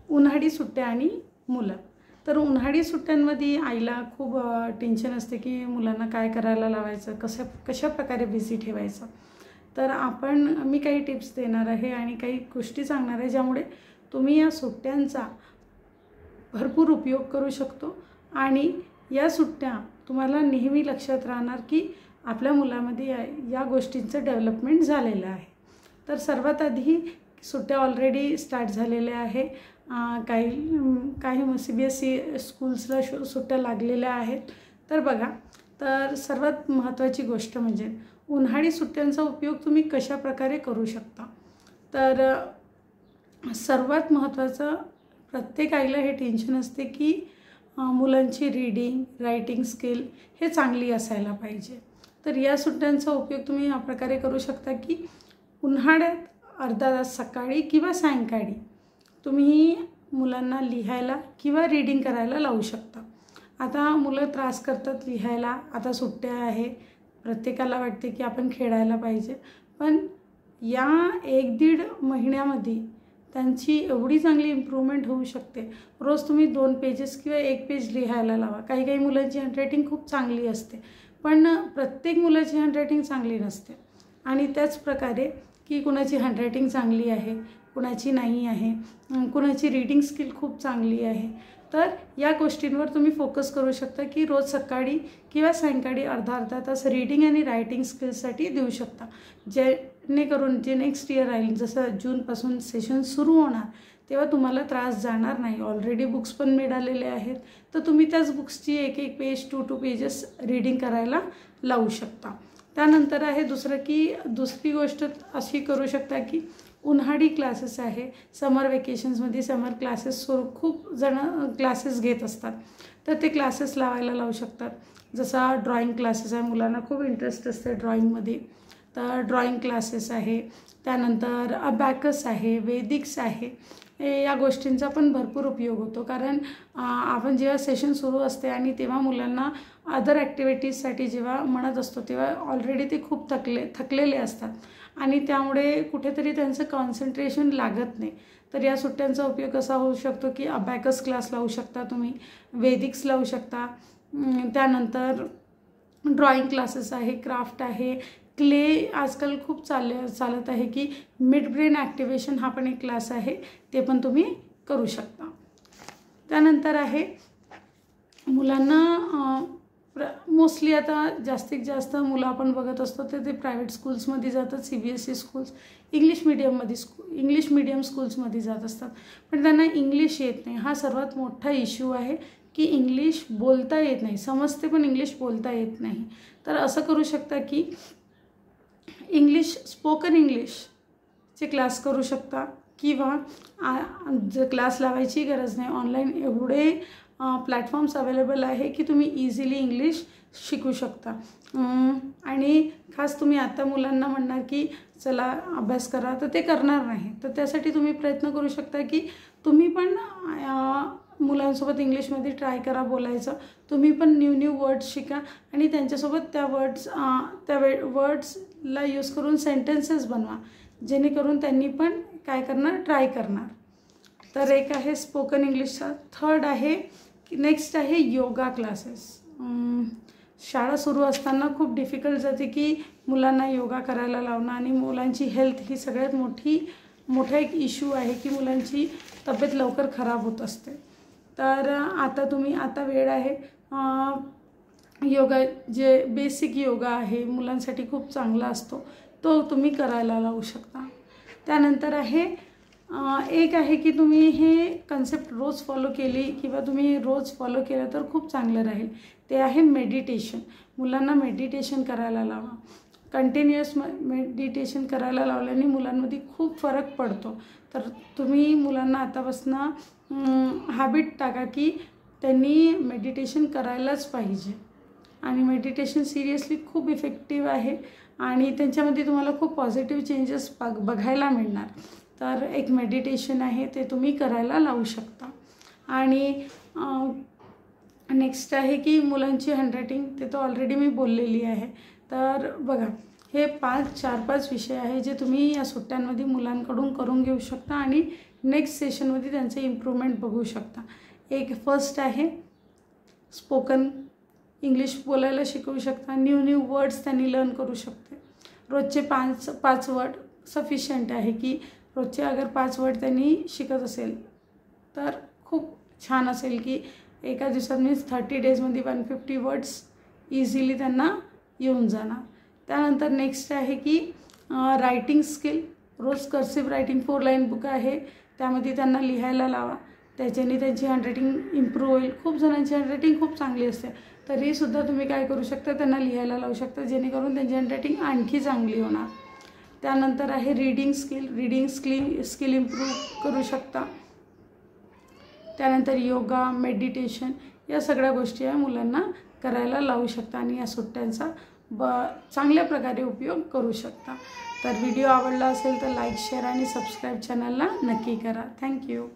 उन्हाळी सुट्ट्या आणि मुलं. तर उन्हाळी सुट्ट्यांमध्ये आईला खूप टेन्शन असते की मुलांना काय करायला लावायचं, कशा प्रकारे बिझी ठेवायचं. तर मी काही टिप्स देणार आहे आणि काही गोष्टी सांगणार आहे ज्यामुळे तुम्ही या सुट्ट्यांचा भरपूर उपयोग करू शकतो आणि या सुट्ट्या तुम्हाला नेहमी लक्षात राहणार की आपल्या मुलामध्ये या गोष्टींचं डेव्हलपमेंट झालेलं आहे. तर सर्वात आधी सुट्ट्या ऑलरेडी स्टार्ट झालेल्या आहे. काही CBSE स्कूल्सला सुट्ट्या लागलेल्या आहेत. तर बघा, तर सर्वात महत्त्वाची गोष्ट म्हणजे उन्हाळी सुट्ट्यांचा उपयोग तुम्ही कशा प्रकारे करू शकता. तर सर्वात महत्त्वाचं, प्रत्येक आईला हे टेन्शन असते की मुलांची रीडिंग रायटिंग स्किल हे चांगली असायला पाहिजे. तर या सुट्ट्यांचा उपयोग तुम्ही या प्रकारे करू शकता की उन्हाळ्यात अर्धा तास सकाळी किंवा सायंकाळी तुम्ही मुलांना लिहायला किंवा रीडिंग करायला लावू शकता. आता मुलं त्रास करतात लिहायला, आता सुट्ट्या आहे, प्रत्येकाला वाटते की आपण खेळायला पाहिजे, पण या 1-1.5 महिन्यामध्ये त्यांची एवढी चांगली इम्प्रूव्हमेंट होऊ शकते. रोज तुम्ही 2 पेजेस किंवा 1 पेज लिहायला लावा. काही मुलांची हँडरायटिंग खूप चांगली असते, पण प्रत्येक मुलाची हँडरायटिंग चांगली नसते. आणि त्याच प्रकारे की कुणाची हँडरायटिंग चांगली आहे, कुणाची नाही आहे, कुणाची रीडिंग स्किल खूप चांगली आहे. तर या गोष्टींवर तुम्ही फोकस करू शकता की रोज सकाळी किंवा सायंकाळी अर्धा तास रीडिंग आणि रायटिंग स्किल्ससाठी देऊ शकता, जेणेकरून जे नेक्स्ट इयर राहील, जसं जूनपासून सेशन सुरू होणार तेव्हा तुम्हाला त्रास जाणार नाही. ऑलरेडी बुक्स पण मिळालेले आहेत, तर तुम्ही त्याच बुक्सची 1-1 पेज 2-2 पेजेस रीडिंग करायला लावू शकता. त्यानंतर आहे दुसरी गोष्ट अशी करू शकता की उन्हाळी क्लासेस आहे, समर वेकेशन्समध्ये समर क्लासेस खूप जण क्लासेस घेत असतात, तर ते क्लासेस लावायला लावू शकतात. जसा ड्रॉइंग क्लासेस आहे, मुलांना खूप इंटरेस्ट असते ड्रॉइंगमध्ये, तर ड्रॉइंग क्लासेस आहे. त्यानंतर अबॅकस आहे, वेदिक्स आहे. या गोष्टींचा पण भरपूर उपयोग होतो, कारण आपण जेव्हा सेशन सुरू असते आणि तेव्हा मुलांना अदर ॲक्टिव्हिटीजसाठी जेव्हा म्हणत असतो तेव्हा ऑलरेडी ते खूप थकलेले असतात आणि त्यामुळे कुठेतरी त्यांचं कॉन्सन्ट्रेशन लागत नाही. तर या सुट्ट्यांचा उपयोग कसा होऊ शकतो की अबॅकस क्लास लावू शकता तुम्ही, वेदिक्स लावू शकता. त्यानंतर ड्रॉइंग क्लासेस आहे, क्राफ्ट आहे, क्ले आजकाल खूप चालत आहे की मिड ब्रेन ॲक्टिवेशन हा पण एक क्लास आहे, ते पण तुम्ही करू शकता. त्यानंतर आहे मुलांना मोस्टली आता जास्तीत जास्त मुलं आपण बघत असतो ते प्रायव्हेट स्कूल्समध्ये जातात, CBSE स्कूल्स, इंग्लिश मीडियम स्कूल्समध्ये जात असतात, पण त्यांना इंग्लिश येत नाही. हा सर्वात मोठा इश्यू आहे की इंग्लिश बोलता येत नाही, समजते पण इंग्लिश बोलता येत नाही. तर असं करू शकता की स्पोकन इंग्लिशचे क्लास करू शकता किंवा क्लास लावायची गरज नाही. ऑनलाईन एवढे प्लॅटफॉर्म्स अवेलेबल आहे की तुम्ही इझिली इंग्लिश शिकू शकता. आणि खास तुम्ही आता मुलांना म्हणणार की चला अभ्यास करा, तर ते करणार नाही. तर त्यासाठी तुम्ही प्रयत्न करू शकता की तुम्ही पण मुलांसोबत इंग्लिशमध्ये ट्राय करा बोलायचं. तुम्ही पण न्यू वर्ड्स शिका आणि त्यांच्यासोबत त्या वर्ड्सला यूज करून सेंटेन्सेस बनवा, जेणेकरून त्यांनी पण काय करणार, ट्राय करणार. तर एक आहे स्पोकन इंग्लिशचा. थर्ड आहे नेक्स्ट आहे योगा क्लासेस. शाळा सुरू असताना खूप डिफिकल्ट जाते की मुलांना योगा करायला लावणं आणि मुलांची हेल्थ ही सगळ्यात मोठा एक इश्यू आहे की मुलांची तब्येत लवकर खराब होत असते. तर आता वेळ आहे, योगा जे बेसिक योगा आहे मुलांसाठी खूप चांगला असतो, तो तुम्ही करायला लावू शकता. त्यानंतर एक आहे की तुम्ही हे कन्सेप्ट रोज फॉलो केली किंवा तुम्ही रोज फॉलो केलं तर खूप चांगलं राहील. ते आहे मेडिटेशन. मुलांना मेडिटेशन करायला लावा. कंटिन्युअस मेडिटेशन करायला लावल्याने मुलांमध्ये खूप फरक पडतो. तर तुम्ही मुलांना आतापासून हॅबिट टाका की त्यांनी मेडिटेशन करायलाच पाहिजे आणि मेडिटेशन सिरियसली खूप इफेक्टिव्ह आहे आणि त्यांच्यामध्ये तुम्हाला खूप पॉझिटिव्ह चेंजेस बघायला मिळणार. तर एक मेडिटेशन आहे ते तुम्ही करायला लावू शकता. आणि नेक्स्ट आहे की मुलांची हँडरायटिंग, ते तर ऑलरेडी मी बोललेली आहे. तर बघा, हे 4-5 विषय आहे जे तुम्ही या सुट्ट्यांमध्ये मुलांकडून करून घेऊ शकता आणि नेक्स्ट सेशनमध्ये त्यांचे इम्प्रूव्हमेंट बघू शकता. एक फर्स्ट आहे स्पोकन इंग्लिश बोलायला शिकवू शकता. न्यू वर्ड्स त्यांनी लर्न करू शकते. रोजचे 5 वर्ड सफिशियंट आहे की रोजचे अगर 5 वर्ड त्यांनी शिकत असेल तर खूप छान असेल की एका दिवसात मीन्स 30 डेजमध्ये 150 वर्ड्स इझिली त्यांना येऊन जाणार. त्यानंतर नेक्स्ट आहे की रायटिंग स्किल. रोज कर्सिव्ह रायटिंग 4 लाईन बुक आहे त्यामध्ये त्यांना लिहायला लावा. त्याच्याने त्यांची हँडरायटिंग इम्प्रूव्ह होईल. खूप जणांची हँडरायटिंग खूप चांगली असते तरीसुद्धा तुम्ही काय करू शकता त्यांना लिहायला लावू शकता जेणेकरून त्यांची हँडरायटिंग आणखी चांगली होणार. त्यानंतर आहे रीडिंग स्किल इम्प्रूव्ह करू शकता. त्यानंतर योगा मेडिटेशन या सगळ्या गोष्टी आहे मुलांना करायला लावू शकता आणि या सुट्ट्यांचा चांगल्या प्रकारे उपयोग करू शकता. तर व्हिडिओ आवडला असेल तर लाईक शेअर आणि सबस्क्राईब चॅनलला नक्की करा. थँक्यू.